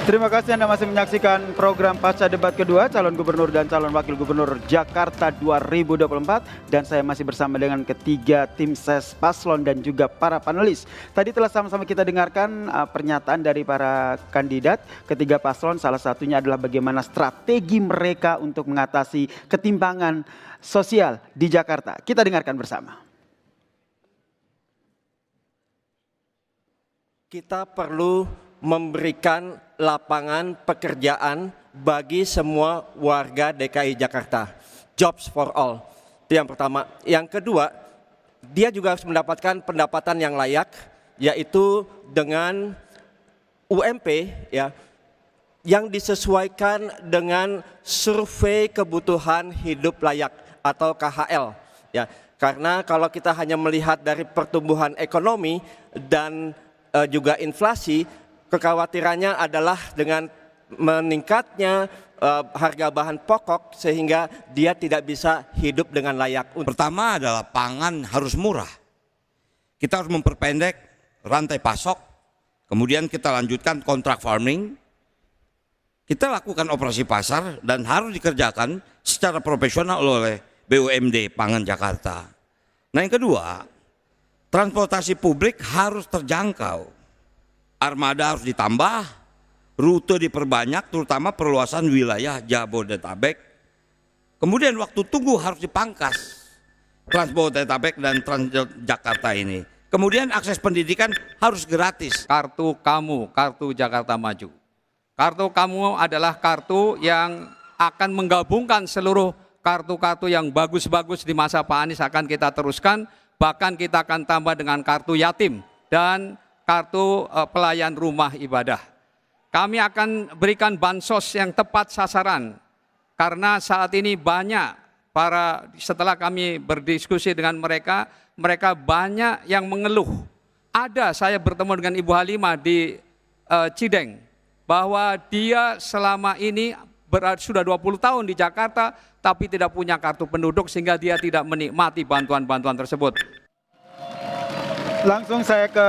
Terima kasih Anda masih menyaksikan program Pasca Debat Kedua Calon Gubernur dan Calon Wakil Gubernur Jakarta 2024. Dan saya masih bersama dengan ketiga tim ses paslon dan juga para panelis. Tadi telah sama-sama kita dengarkan pernyataan dari para kandidat. Ketiga paslon, salah satunya adalah bagaimana strategi mereka untuk mengatasi ketimpangan sosial di Jakarta. Kita dengarkan bersama. Kita perlu memberikan lapangan pekerjaan bagi semua warga DKI Jakarta. Jobs for all. Itu yang pertama. Yang kedua, dia juga harus mendapatkan pendapatan yang layak, yaitu dengan UMP ya, yang disesuaikan dengan survei kebutuhan hidup layak atau KHL. Ya, karena kalau kita hanya melihat dari pertumbuhan ekonomi dan juga inflasi, kekhawatirannya adalah dengan meningkatnya harga bahan pokok sehingga dia tidak bisa hidup dengan layak. Pertama adalah pangan harus murah. Kita harus memperpendek rantai pasok, kemudian kita lanjutkan kontrak farming. Kita lakukan operasi pasar dan harus dikerjakan secara profesional oleh BUMD Pangan Jakarta. Nah yang kedua, transportasi publik harus terjangkau. Armada harus ditambah, rute diperbanyak, terutama perluasan wilayah Jabodetabek. Kemudian waktu tunggu harus dipangkas, Transjabodetabek dan Transjakarta ini. Kemudian akses pendidikan harus gratis. Kartu kamu, kartu Jakarta Maju. Kartu kamu adalah kartu yang akan menggabungkan seluruh kartu-kartu yang bagus-bagus di masa Pak Anies akan kita teruskan. Bahkan kita akan tambah dengan kartu yatim dan kartu pelayan rumah ibadah. Kami akan berikan bansos yang tepat sasaran. Karena saat ini banyak setelah kami berdiskusi dengan mereka, mereka banyak yang mengeluh. Saya bertemu dengan Ibu Halimah di Cideng, bahwa dia selama ini sudah 20 tahun di Jakarta, tapi tidak punya kartu penduduk sehingga dia tidak menikmati bantuan-bantuan tersebut. Langsung saya ke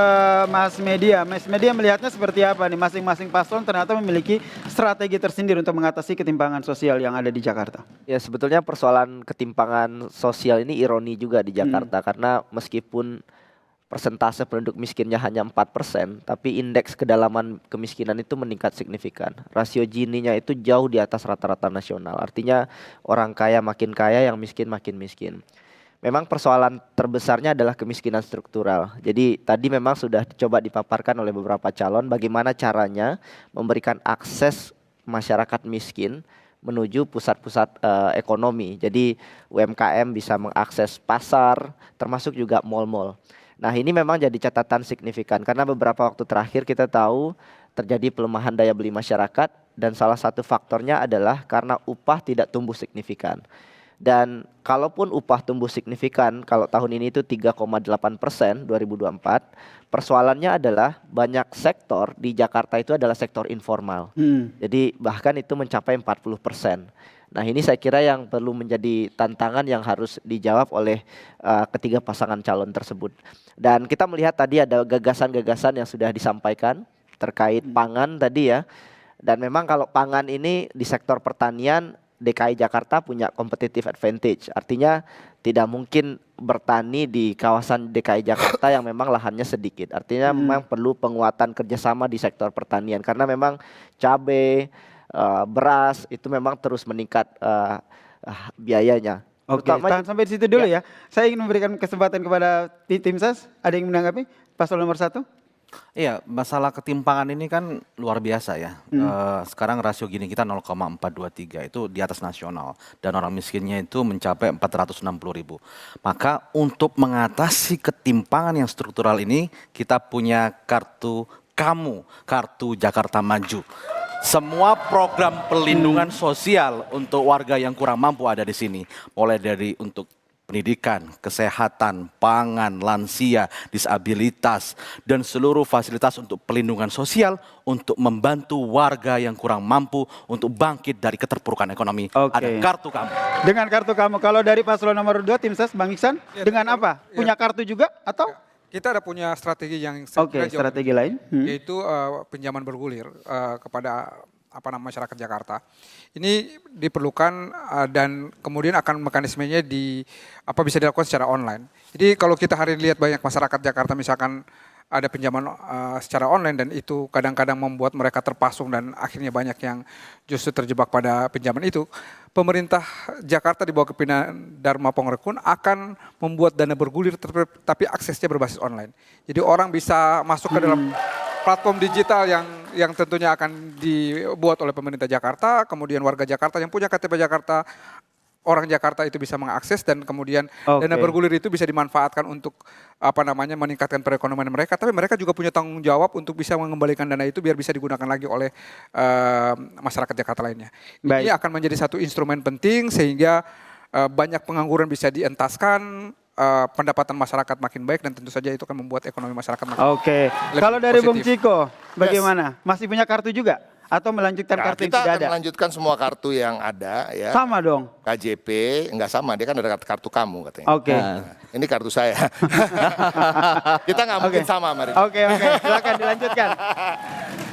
Mas Media. Mas Media melihatnya seperti apa nih? Masing-masing paslon ternyata memiliki strategi tersendiri untuk mengatasi ketimpangan sosial yang ada di Jakarta. Ya sebetulnya persoalan ketimpangan sosial ini ironi juga di Jakarta. Karena meskipun persentase penduduk miskinnya hanya 4%, tapi indeks kedalaman kemiskinan itu meningkat signifikan. Rasio Gini-nya itu jauh di atas rata-rata nasional. Artinya orang kaya makin kaya, yang miskin makin miskin. Memang persoalan terbesarnya adalah kemiskinan struktural. Jadi tadi memang sudah coba dipaparkan oleh beberapa calon bagaimana caranya memberikan akses masyarakat miskin menuju pusat-pusat ekonomi. Jadi UMKM bisa mengakses pasar, termasuk juga mal-mal. Nah ini memang jadi catatan signifikan karena beberapa waktu terakhir kita tahu terjadi pelemahan daya beli masyarakat dan salah satu faktornya adalah karena upah tidak tumbuh signifikan. Dan kalaupun upah tumbuh signifikan, kalau tahun ini itu 3,8% 2024, persoalannya adalah banyak sektor di Jakarta itu adalah sektor informal. Jadi bahkan itu mencapai 40%. Nah ini saya kira yang perlu menjadi tantangan yang harus dijawab oleh ketiga pasangan calon tersebut. Dan kita melihat tadi ada gagasan-gagasan yang sudah disampaikan terkait pangan tadi ya. Dan memang kalau pangan ini di sektor pertanian, DKI Jakarta punya competitive advantage. Artinya tidak mungkin bertani di kawasan DKI Jakarta yang memang lahannya sedikit. Artinya memang perlu penguatan kerjasama di sektor pertanian. Karena memang cabai, beras itu memang terus meningkat biayanya. Oke, tahan sampai di situ dulu ya. Saya ingin memberikan kesempatan kepada tim ses. Ada yang menanggapi? Paslon nomor 1. Iya, masalah ketimpangan ini kan luar biasa ya. Sekarang rasio Gini kita 0,423 itu di atas nasional. Dan orang miskinnya itu mencapai 460.000. Maka untuk mengatasi ketimpangan yang struktural ini, kita punya kartu kamu, kartu Jakarta Maju. Semua program perlindungan sosial untuk warga yang kurang mampu ada di sini. Mulai dari untuk pendidikan, kesehatan, pangan, lansia, disabilitas, dan seluruh fasilitas untuk perlindungan sosial untuk membantu warga yang kurang mampu untuk bangkit dari keterpurukan ekonomi. Ada kartu kamu. Dengan kartu kamu, kalau dari paslon nomor 2 tim ses Bang Iksan, dengan apa? Punya kartu juga atau? Kita ada punya strategi yang saya Oke, kira jauh strategi lain. yaitu pinjaman bergulir kepada masyarakat Jakarta. Ini diperlukan dan kemudian akan mekanismenya bisa dilakukan secara online. Jadi kalau kita hari ini lihat banyak masyarakat Jakarta misalkan ada pinjaman secara online dan itu kadang-kadang membuat mereka terpasung dan akhirnya banyak yang justru terjebak pada pinjaman itu. Pemerintah Jakarta di bawah kepemimpinan Dharma Pongrekun akan membuat dana bergulir tapi aksesnya berbasis online. Jadi orang bisa masuk ke dalam platform digital yang tentunya akan dibuat oleh pemerintah Jakarta, kemudian warga Jakarta yang punya KTP Jakarta, orang Jakarta itu bisa mengakses dan kemudian dana bergulir itu bisa dimanfaatkan untuk meningkatkan perekonomian mereka, tapi mereka juga punya tanggung jawab untuk bisa mengembalikan dana itu biar bisa digunakan lagi oleh masyarakat Jakarta lainnya. Ini akan menjadi satu instrumen penting sehingga banyak pengangguran bisa dientaskan, pendapatan masyarakat makin baik dan tentu saja itu akan membuat ekonomi masyarakat makin Oke. Kalau dari Bung Ciko, bagaimana? Masih punya kartu juga? Atau melanjutkan kartu yang sudah ada? Kita akan melanjutkan semua kartu yang ada ya. Sama dong? KJP, enggak sama, dia kan ada kartu kamu katanya. Oke. Ini kartu saya. Kita nggak mungkin sama, Mari. Oke, silakan dilanjutkan.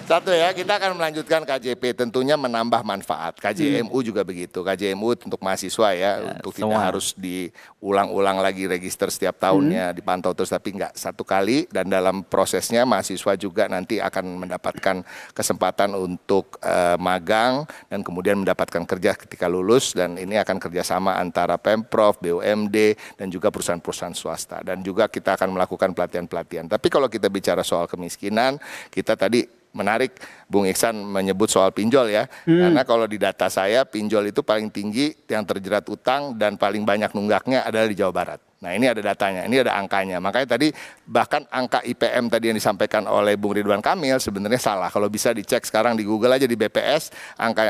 Satu ya, kita akan melanjutkan KJP, tentunya menambah manfaat. KJMU juga begitu. KJMU untuk mahasiswa ya, untuk tidak harus diulang-ulang lagi register setiap tahunnya, dipantau terus, tapi enggak satu kali. Dan dalam prosesnya mahasiswa juga nanti akan mendapatkan kesempatan untuk magang dan kemudian mendapatkan kerja ketika lulus. Dan ini akan kerjasama antara Pemprov, BUMD, dan juga perusahaan-perusahaan swasta. Dan juga kita akan melakukan pelatihan-pelatihan. Tapi kalau kita bicara soal kemiskinan, kita tadi menarik Bung Iksan menyebut soal pinjol ya. Karena kalau di data saya pinjol itu paling tinggi yang terjerat utang dan paling banyak nunggaknya adalah di Jawa Barat. Nah ini ada datanya, ini ada angkanya. Makanya tadi bahkan angka IPM tadi yang disampaikan oleh Bung Ridwan Kamil sebenarnya salah. Kalau bisa dicek sekarang di Google aja di BPS,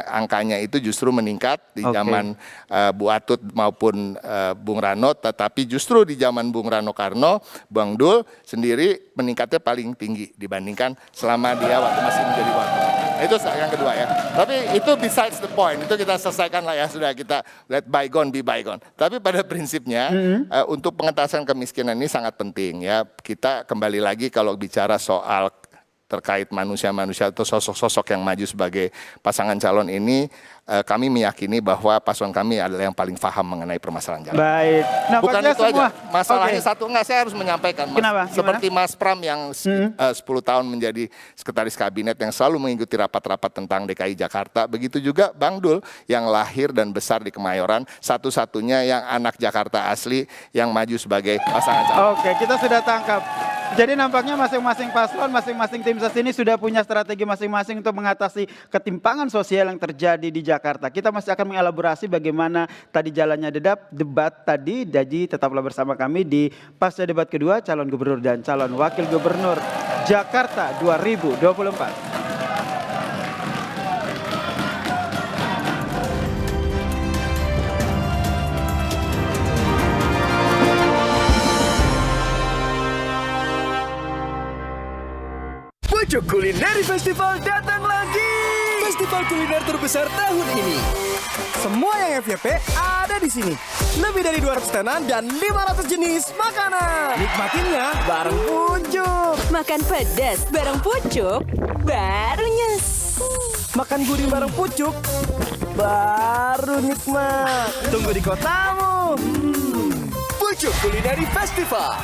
angkanya itu justru meningkat di zaman Bu Atut maupun Bung Rano. Tetapi justru di zaman Bung Rano Karno, Bang Dul sendiri meningkatnya paling tinggi dibandingkan selama dia waktu masih menjadi wagub. Itu yang kedua ya. Tapi itu besides the point, itu kita selesaikan lah ya, sudah kita let bygone be bygone. Tapi pada prinsipnya untuk pengentasan kemiskinan ini sangat penting ya. Kita kembali lagi kalau bicara soal terkait manusia-manusia atau sosok-sosok yang maju sebagai pasangan calon ini, kami meyakini bahwa paslon kami adalah yang paling paham mengenai permasalahan jalan. Baik. Bukan itu semua. Aja. Masalahnya satu, saya harus menyampaikan. Kenapa? Seperti Mas Pram yang 10 tahun menjadi sekretaris kabinet yang selalu mengikuti rapat-rapat tentang DKI Jakarta. Begitu juga Bang Dul yang lahir dan besar di Kemayoran. Satu-satunya yang anak Jakarta asli yang maju sebagai pasangan calon. Oke, kita sudah tangkap. Jadi nampaknya masing-masing paslon, masing-masing tim ses ini sudah punya strategi masing-masing untuk mengatasi ketimpangan sosial yang terjadi di Jakarta. Kita masih akan mengelaborasi bagaimana tadi jalannya debat tadi. Jadi tetaplah bersama kami di pasca debat kedua calon gubernur dan calon wakil gubernur Jakarta 2024. Pucuk Kulineri Festival datang lagi. Festival kuliner terbesar tahun ini. Semua yang FYP ada di sini. Lebih dari 200 tenan dan 500 jenis makanan. Nikmatinya bareng Pucuk. Makan pedas bareng Pucuk, baru nyes. Makan gurih bareng Pucuk, baru nikmat. Tunggu di kotamu. Pucuk Kulineri Festival.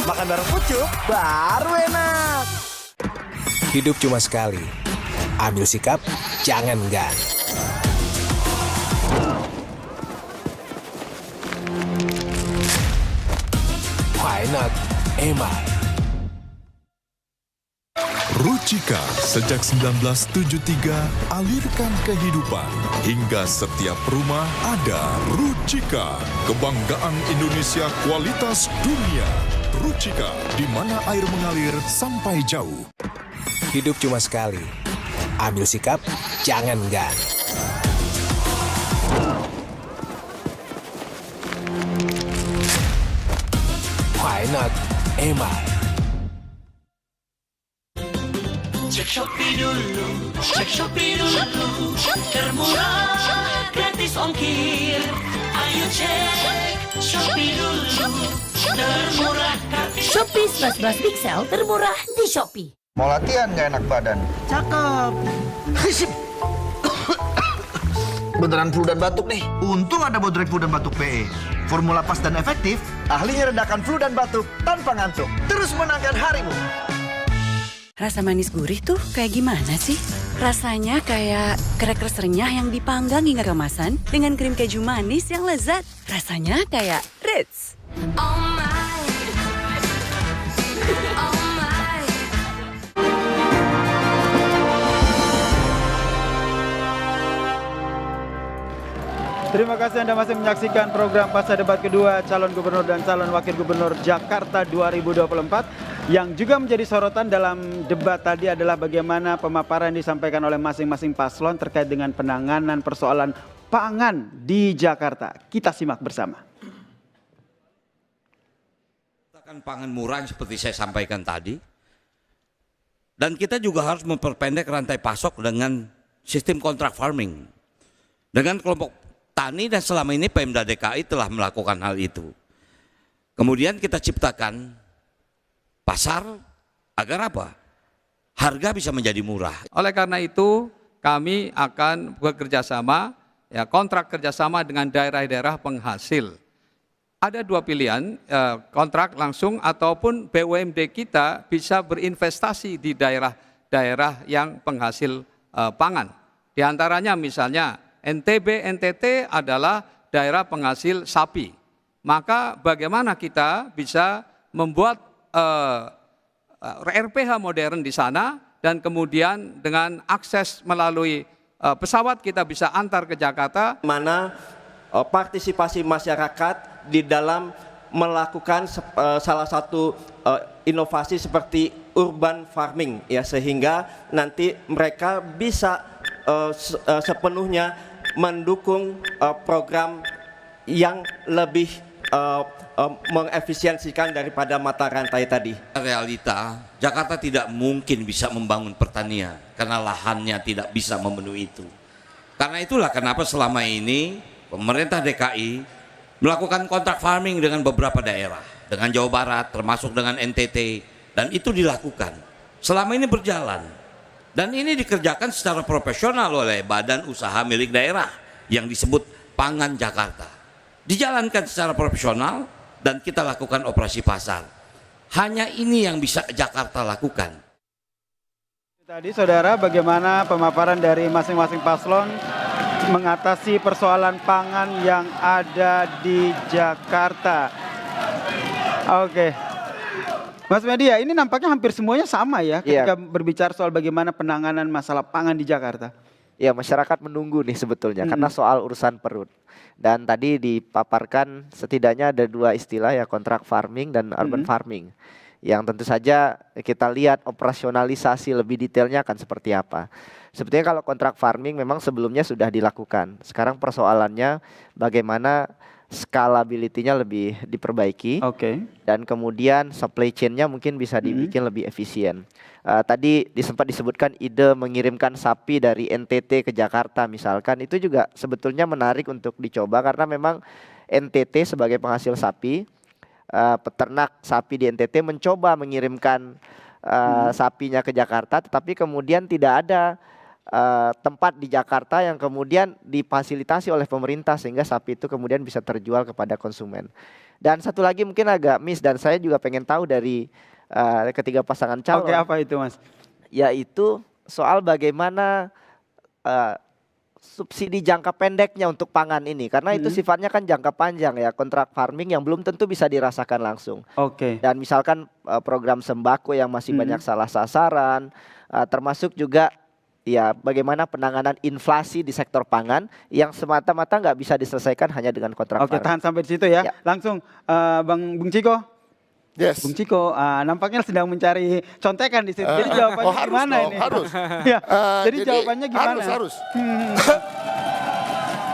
Makan bareng Pucuk, baru enak. Hidup cuma sekali. Ambil sikap, jangan enggan. Why not? Emma. Rucika sejak 1973 alirkan kehidupan. Hingga setiap rumah ada Rucika. Kebanggaan Indonesia kualitas dunia. Rucika, di mana air mengalir sampai jauh. Hidup cuma sekali. Ambil sikap, jangan enggan. Why not? Emma. Cek Shopee dulu, cek Shopee dulu, termurah, gratis ongkir. Ayo cek Shopee dulu, termurah tapi Shopee 11 Pixel termurah di Shopee. Mau latihan gak enak badan? Cakep. Beneran flu dan batuk nih. Untung ada Bodrek Flu dan Batuk PE. Formula pas dan efektif, ahlinya redakan flu dan batuk tanpa ngantuk. Terus menangkan harimu. Rasa manis gurih tuh kayak gimana sih? Rasanya kayak crackers renyah yang dipanggang hingga kemasan dengan krim keju manis yang lezat. Rasanya kayak Ritz. Terima kasih Anda masih menyaksikan program Pasca Debat Kedua Calon Gubernur dan Calon Wakil Gubernur Jakarta 2024. Yang juga menjadi sorotan dalam debat tadi adalah bagaimana pemaparan disampaikan oleh masing-masing paslon terkait dengan penanganan persoalan pangan di Jakarta. Kita simak bersama. Pangan murah seperti saya sampaikan tadi. Dan kita juga harus memperpendek rantai pasok dengan sistem kontrak farming. Dengan kelompok tani dan selama ini Pemda DKI telah melakukan hal itu. Kemudian kita ciptakan pasar agar apa? Harga bisa menjadi murah. Oleh karena itu kami akan bekerja sama, ya kontrak kerjasama dengan daerah-daerah penghasil. Ada dua pilihan, kontrak langsung ataupun BUMD kita bisa berinvestasi di daerah-daerah yang penghasil pangan. Di antaranya misalnya NTB, NTT adalah daerah penghasil sapi. Maka bagaimana kita bisa membuat RPH modern di sana dan kemudian dengan akses melalui pesawat kita bisa antar ke Jakarta. Mana partisipasi masyarakat di dalam melakukan salah satu inovasi seperti urban farming ya, sehingga nanti mereka bisa sepenuhnya mendukung program yang lebih mengefisiensikan daripada mata rantai tadi. Realita, Jakarta tidak mungkin bisa membangun pertanian karena lahannya tidak bisa memenuhi itu. Karena itulah kenapa selama ini pemerintah DKI melakukan kontrak farming dengan beberapa daerah, dengan Jawa Barat termasuk dengan NTT, dan itu dilakukan. Selama ini berjalan. Dan ini dikerjakan secara profesional oleh badan usaha milik daerah yang disebut Pangan Jakarta. Dijalankan secara profesional dan kita lakukan operasi pasar. Hanya ini yang bisa Jakarta lakukan. Tadi saudara bagaimana pemaparan dari masing-masing paslon mengatasi persoalan pangan yang ada di Jakarta. Oke. Mas Media, ini nampaknya hampir semuanya sama ya ketika berbicara soal bagaimana penanganan masalah pangan di Jakarta. Ya, masyarakat menunggu nih sebetulnya karena soal urusan perut. Dan tadi dipaparkan setidaknya ada dua istilah ya, kontrak farming dan urban farming. Yang tentu saja kita lihat operasionalisasi lebih detailnya akan seperti apa. Sebetulnya kalau kontrak farming memang sebelumnya sudah dilakukan. Sekarang persoalannya bagaimana scalability-nya lebih diperbaiki, dan kemudian supply chain-nya mungkin bisa dibikin lebih efisien. Tadi sempat disebutkan ide mengirimkan sapi dari NTT ke Jakarta misalkan, itu juga sebetulnya menarik untuk dicoba karena memang NTT sebagai penghasil sapi, peternak sapi di NTT mencoba mengirimkan sapinya ke Jakarta, tetapi kemudian tidak ada tempat di Jakarta yang kemudian difasilitasi oleh pemerintah sehingga sapi itu kemudian bisa terjual kepada konsumen. Dan satu lagi mungkin agak miss dan saya juga pengen tahu dari ketiga pasangan calon. Oke, apa itu Mas? Yaitu soal bagaimana subsidi jangka pendeknya untuk pangan ini, karena itu sifatnya kan jangka panjang ya, kontrak farming yang belum tentu bisa dirasakan langsung. Dan misalkan program sembako yang masih banyak salah sasaran, termasuk juga ya bagaimana penanganan inflasi di sektor pangan yang semata-mata nggak bisa diselesaikan hanya dengan kontrak farming. Tahan sampai di situ ya. Langsung Bung Ciko. Yes. Bung Ciko, nampaknya sedang mencari contekan di situ. Jadi jawabannya gimana ini? Harus. Ya. Jadi jawabannya gimana? Harus.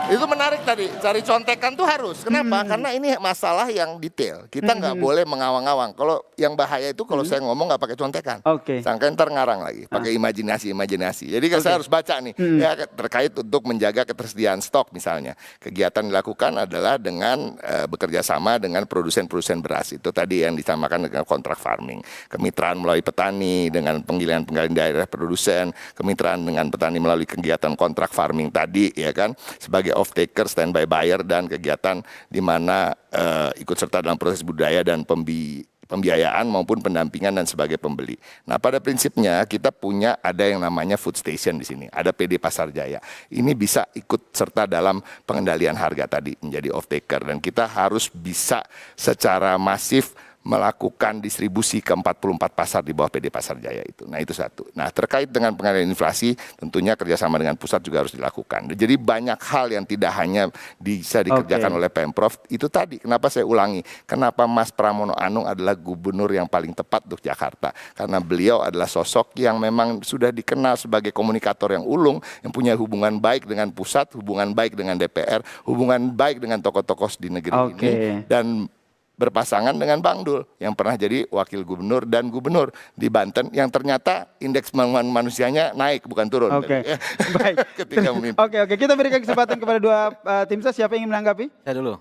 Itu menarik tadi, cari contekan tuh harus. Kenapa? Karena ini masalah yang detail. Kita nggak boleh mengawang-awang. Kalau yang bahaya itu kalau saya ngomong nggak pakai contekan. Sangka ntar ngarang lagi, pakai imajinasi. Jadi saya harus baca nih, ya terkait untuk menjaga ketersediaan stok misalnya. Kegiatan dilakukan adalah dengan bekerja sama dengan produsen-produsen beras. Itu tadi yang disamakan dengan kontrak farming. Kemitraan melalui petani dengan penggilingan daerah produsen. Kemitraan dengan petani melalui kegiatan kontrak farming tadi, ya kan, sebagai off-taker, standby buyer, dan kegiatan di mana ikut serta dalam proses budaya dan pembiayaan maupun pendampingan dan sebagai pembeli. Nah, pada prinsipnya kita punya ada yang namanya food station di sini, ada PD Pasar Jaya. Ini bisa ikut serta dalam pengendalian harga tadi menjadi off-taker, dan kita harus bisa secara masif melakukan distribusi ke 44 pasar di bawah PD Pasar Jaya itu. Nah, itu satu. Nah, terkait dengan pengendalian inflasi, tentunya kerjasama dengan pusat juga harus dilakukan. Jadi banyak hal yang tidak hanya bisa dikerjakan oleh Pemprov. Itu tadi, kenapa saya ulangi, kenapa Mas Pramono Anung adalah gubernur yang paling tepat untuk Jakarta. Karena beliau adalah sosok yang memang sudah dikenal sebagai komunikator yang ulung, yang punya hubungan baik dengan pusat, hubungan baik dengan DPR, hubungan baik dengan tokoh-tokoh di negeri ini, dan berpasangan dengan Bang Dul yang pernah jadi wakil gubernur dan gubernur di Banten yang ternyata indeks pembangunan manusianya naik bukan turun. Baik. Ketika memimpin. Oke, kita berikan kesempatan kepada dua tim ses. Siapa yang ingin menanggapi? Saya dulu.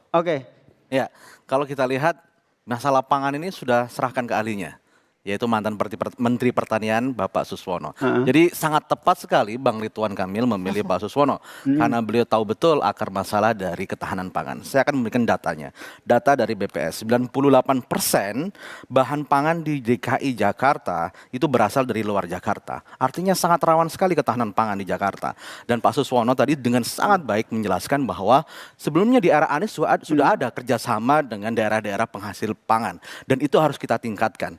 Ya, kalau kita lihat masalah pangan ini sudah serahkan ke ahlinya, yaitu mantan Menteri Pertanian Bapak Suswono. Jadi sangat tepat sekali Bang Ridwan Kamil memilih Pak Suswono karena beliau tahu betul akar masalah dari ketahanan pangan. Saya akan memberikan datanya. Data dari BPS, 98% bahan pangan di DKI Jakarta itu berasal dari luar Jakarta. Artinya sangat rawan sekali ketahanan pangan di Jakarta. Dan Pak Suswono tadi dengan sangat baik menjelaskan bahwa sebelumnya di era Anies sudah ada kerjasama dengan daerah-daerah penghasil pangan. Dan itu harus kita tingkatkan.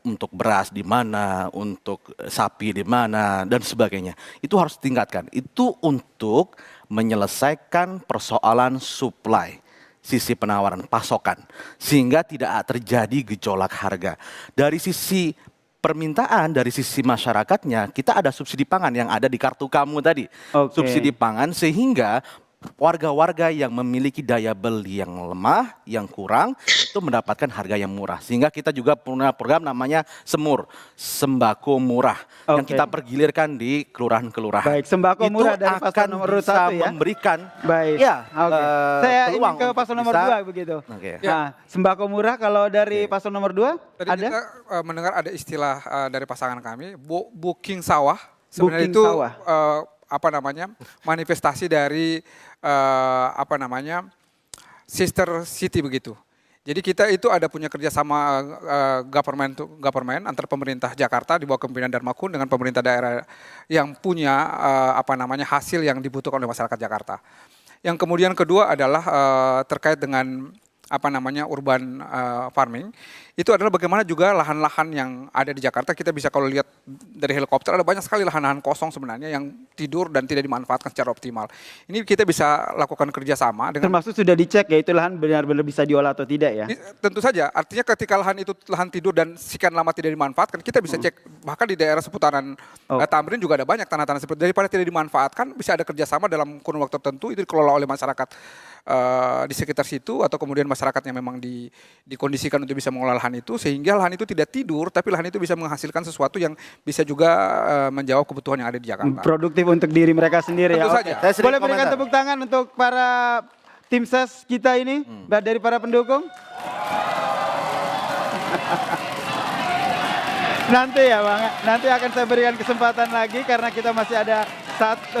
Untuk beras di mana, untuk sapi di mana, dan sebagainya. Itu harus ditingkatkan. Itu untuk menyelesaikan persoalan supply, sisi penawaran, pasokan. Sehingga tidak terjadi gejolak harga. Dari sisi permintaan, dari sisi masyarakatnya, kita ada subsidi pangan yang ada di kartu kamu tadi. Subsidi pangan sehingga warga-warga yang memiliki daya beli yang lemah, yang kurang, itu mendapatkan harga yang murah. Sehingga kita juga punya program namanya SEMUR, Sembako Murah, yang kita pergilirkan di kelurahan-kelurahan. Baik, sembako murah dari paslon nomor 1 ya. Memberikan saya ingin ke paslon nomor 2 begitu. Nah, sembako murah kalau dari paslon nomor 2 tadi ada? Kita mendengar ada istilah dari pasangan kami, booking sawah. Sebenarnya itu manifestasi dari sister city begitu. Jadi kita itu ada punya kerjasama government antar pemerintah Jakarta di bawah kepemimpinan Darmakun dengan pemerintah daerah yang punya hasil yang dibutuhkan oleh masyarakat Jakarta. Yang kemudian kedua adalah terkait dengan urban farming. Itu adalah bagaimana juga lahan-lahan yang ada di Jakarta, kita bisa kalau lihat dari helikopter ada banyak sekali lahan-lahan kosong sebenarnya yang tidur dan tidak dimanfaatkan secara optimal. Ini kita bisa lakukan kerjasama dengan, termasuk sudah dicek ya itu lahan benar-benar bisa diolah atau tidak ya? Tentu saja, artinya ketika lahan itu lahan tidur dan sekian lama tidak dimanfaatkan, kita bisa cek, bahkan di daerah seputaran Tamrin juga ada banyak tanah-tanah seperti daripada tidak dimanfaatkan, bisa ada kerjasama dalam kurun waktu tertentu, itu dikelola oleh masyarakat di sekitar situ atau kemudian masyarakat yang memang dikondisikan untuk bisa mengolah lahan itu, sehingga lahan itu tidak tidur tapi lahan itu bisa menghasilkan sesuatu yang bisa juga menjawab kebutuhan yang ada di Jakarta. Produktif untuk diri mereka sendiri. Tentu ya. saja. Boleh berikan tepuk tangan untuk para tim ses kita ini dari para pendukung. Nanti ya Bang, nanti akan saya berikan kesempatan lagi karena kita masih ada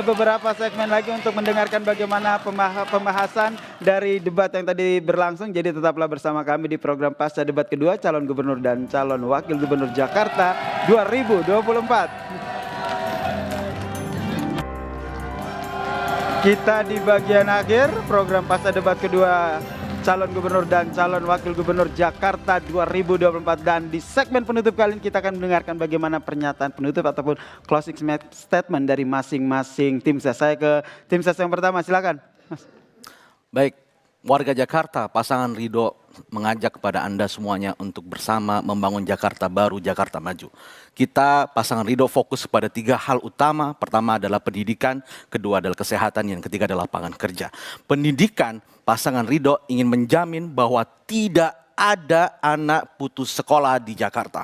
beberapa segmen lagi untuk mendengarkan bagaimana pembahasan dari debat yang tadi berlangsung. Jadi tetaplah bersama kami di program Pasca Debat Kedua Calon Gubernur dan Calon Wakil Gubernur Jakarta 2024. Kita di bagian akhir program Pasca Debat Kedua Calon Gubernur dan Calon Wakil Gubernur Jakarta 2024, dan di segmen penutup kali ini kita akan mendengarkan bagaimana pernyataan penutup ataupun closing statement dari masing-masing tim ses. Saya ke tim ses yang pertama, silakan Mas. Baik, warga Jakarta, pasangan Ridho mengajak kepada Anda semuanya untuk bersama membangun Jakarta baru, Jakarta maju. Kita pasangan Ridho fokus pada 3 hal utama. Pertama adalah pendidikan, kedua adalah kesehatan, yang ketiga adalah lapangan kerja. Pendidikan, pasangan Ridho ingin menjamin bahwa tidak ada anak putus sekolah di Jakarta.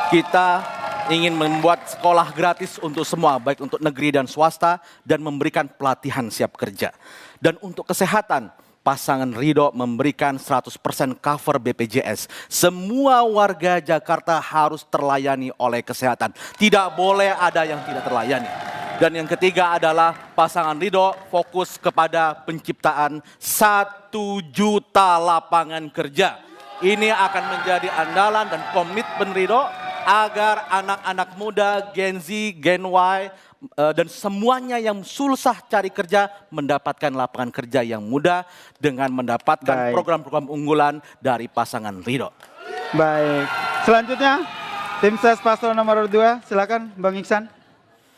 Kita ingin membuat sekolah gratis untuk semua, baik untuk negeri dan swasta, dan memberikan pelatihan siap kerja. Dan untuk kesehatan, pasangan Ridho memberikan 100% cover BPJS. Semua warga Jakarta harus terlayani oleh kesehatan. Tidak boleh ada yang tidak terlayani. Dan yang ketiga adalah pasangan Ridho fokus kepada penciptaan 1 juta lapangan kerja. Ini akan menjadi andalan dan komitmen Ridho agar anak-anak muda, Gen Z, Gen Y, dan semuanya yang susah cari kerja mendapatkan lapangan kerja yang mudah dengan mendapatkan program-program unggulan dari pasangan Ridho. Baik, selanjutnya tim ses paslon nomor 2, silakan Bang Iksan.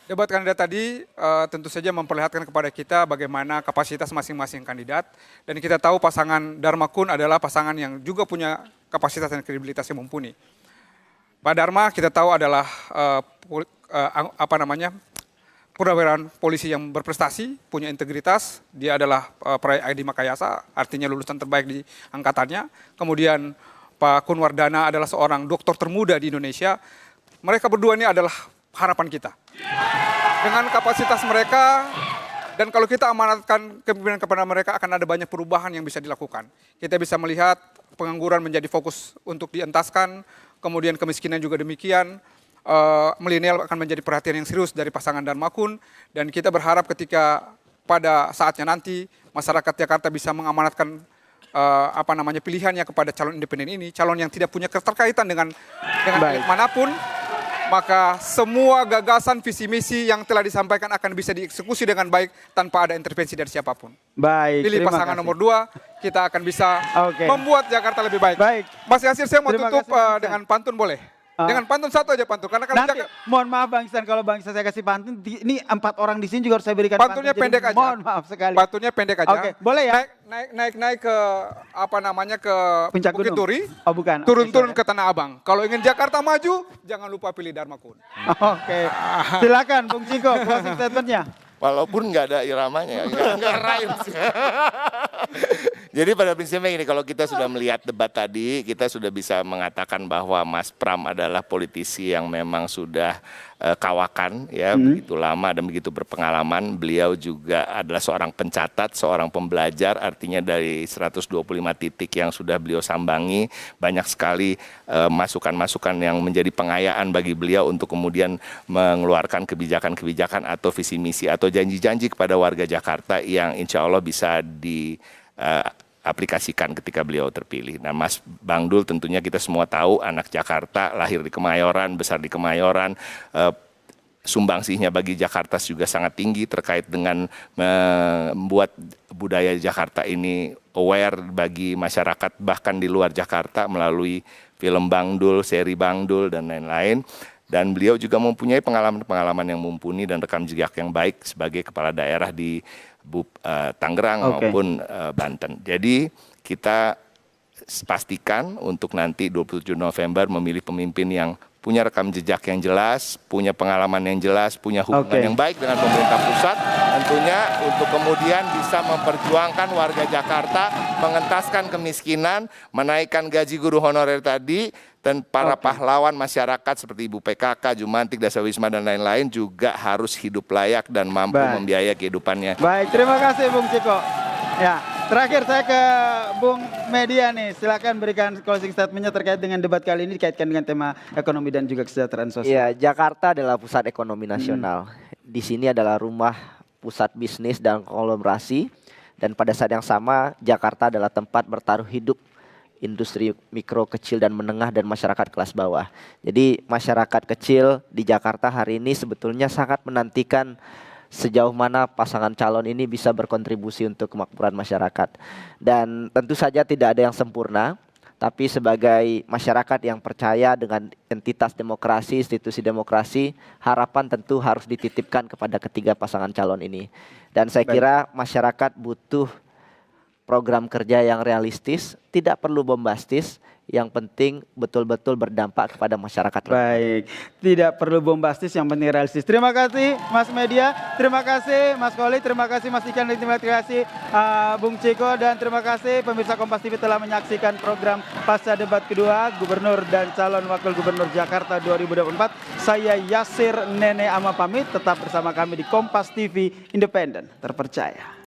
Debat kandidat tadi tentu saja memperlihatkan kepada kita bagaimana kapasitas masing-masing kandidat. Dan kita tahu pasangan Dharma Kun adalah pasangan yang juga punya kapasitas dan kredibilitas yang mumpuni. Pak Dharma kita tahu adalah purnawirawan polisi yang berprestasi, punya integritas. Dia adalah peraih ID Makayasa, artinya lulusan terbaik di angkatannya. Kemudian Pak Kun Wardana adalah seorang doktor termuda di Indonesia. Mereka berdua ini adalah harapan kita. Dengan kapasitas mereka, dan kalau kita amanatkan kepemimpinan kepada mereka, akan ada banyak perubahan yang bisa dilakukan. Kita bisa melihat pengangguran menjadi fokus untuk dientaskan, kemudian kemiskinan juga demikian. Milenial akan menjadi perhatian yang serius dari pasangan Dharma Kun, dan kita berharap ketika pada saatnya nanti masyarakat Jakarta bisa mengamanatkan pilihannya kepada calon independen ini, calon yang tidak punya keterkaitan dengan elit manapun, maka semua gagasan visi misi yang telah disampaikan akan bisa dieksekusi dengan baik tanpa ada intervensi dari siapapun. Baik, pilih pasangan nomor 2, kita akan bisa membuat Jakarta lebih baik. Mas Yasir, saya mau tutup dengan pantun boleh? Dengan pantun satu aja pantun, karena nanti, mohon maaf Bang Iksan, kalau Bang Iksan saya kasih pantun, ini 4 orang di sini juga harus saya berikan pantunnya pantun. Pendek aja. Mohon maaf sekali. Pantunnya pendek aja. Oke, boleh ya? Naik ke ke Puncak Bukit Gunung. Duri. Oh bukan. Turun ke Tanah Abang. Kalau ingin Jakarta maju, jangan lupa pilih Dharma Kun. Oke. Silakan Bung Ciko, closing statementnya. Walaupun nggak ada iramanya, nggak rhymes. Jadi pada prinsipnya ini, kalau kita sudah melihat debat tadi, kita sudah bisa mengatakan bahwa Mas Pram adalah politisi yang memang sudah kawakan, ya begitu lama dan begitu berpengalaman. Beliau juga adalah seorang pencatat, seorang pembelajar, artinya dari 125 titik yang sudah beliau sambangi, banyak sekali masukan-masukan yang menjadi pengayaan bagi beliau untuk kemudian mengeluarkan kebijakan-kebijakan atau visi misi atau janji-janji kepada warga Jakarta yang insya Allah bisa aplikasikan ketika beliau terpilih. Nah, Mas Bang Dul tentunya kita semua tahu, anak Jakarta, lahir di Kemayoran, besar di Kemayoran, sumbangsihnya bagi Jakarta juga sangat tinggi terkait dengan membuat budaya Jakarta ini aware bagi masyarakat bahkan di luar Jakarta melalui film Bang Dul, seri Bang Dul, dan lain-lain. Dan beliau juga mempunyai pengalaman-pengalaman yang mumpuni dan rekam jejak yang baik sebagai kepala daerah di Tangerang maupun Banten. Jadi kita pastikan untuk nanti 27 November memilih pemimpin yang punya rekam jejak yang jelas, punya pengalaman yang jelas, punya hubungan yang baik dengan pemerintah pusat, tentunya untuk kemudian bisa memperjuangkan warga Jakarta, mengentaskan kemiskinan, menaikkan gaji guru honorer tadi, dan para pahlawan masyarakat seperti Ibu PKK, Jumantik, Dasawisma, dan lain-lain juga harus hidup layak dan mampu membiayai kehidupannya. Baik, terima kasih Bung Ciko. Ya, terakhir saya ke Bung Media nih, silakan berikan closing statementnya terkait dengan debat kali ini dikaitkan dengan tema ekonomi dan juga kesejahteraan sosial. Ya, Jakarta adalah pusat ekonomi nasional. Di sini adalah rumah pusat bisnis dan konglomerasi, dan pada saat yang sama Jakarta adalah tempat bertaruh hidup industri mikro, kecil, dan menengah, dan masyarakat kelas bawah. Jadi masyarakat kecil di Jakarta hari ini sebetulnya sangat menantikan sejauh mana pasangan calon ini bisa berkontribusi untuk kemakmuran masyarakat. Dan tentu saja tidak ada yang sempurna, tapi sebagai masyarakat yang percaya dengan entitas demokrasi, institusi demokrasi, harapan tentu harus dititipkan kepada ketiga pasangan calon ini. Dan saya kira masyarakat butuh program kerja yang realistis, tidak perlu bombastis, yang penting betul-betul berdampak kepada masyarakat. Baik, tidak perlu bombastis, yang penting realistis. Terima kasih Mas Media, terima kasih Mas Koli, terima kasih Mas Ikan, terima kasih Bung Ciko, dan terima kasih pemirsa Kompas TV telah menyaksikan program Pasca Debat Kedua Gubernur dan Calon Wakil Gubernur Jakarta 2024. Saya Yasir Nene Ama pamit, tetap bersama kami di Kompas TV, independen, terpercaya.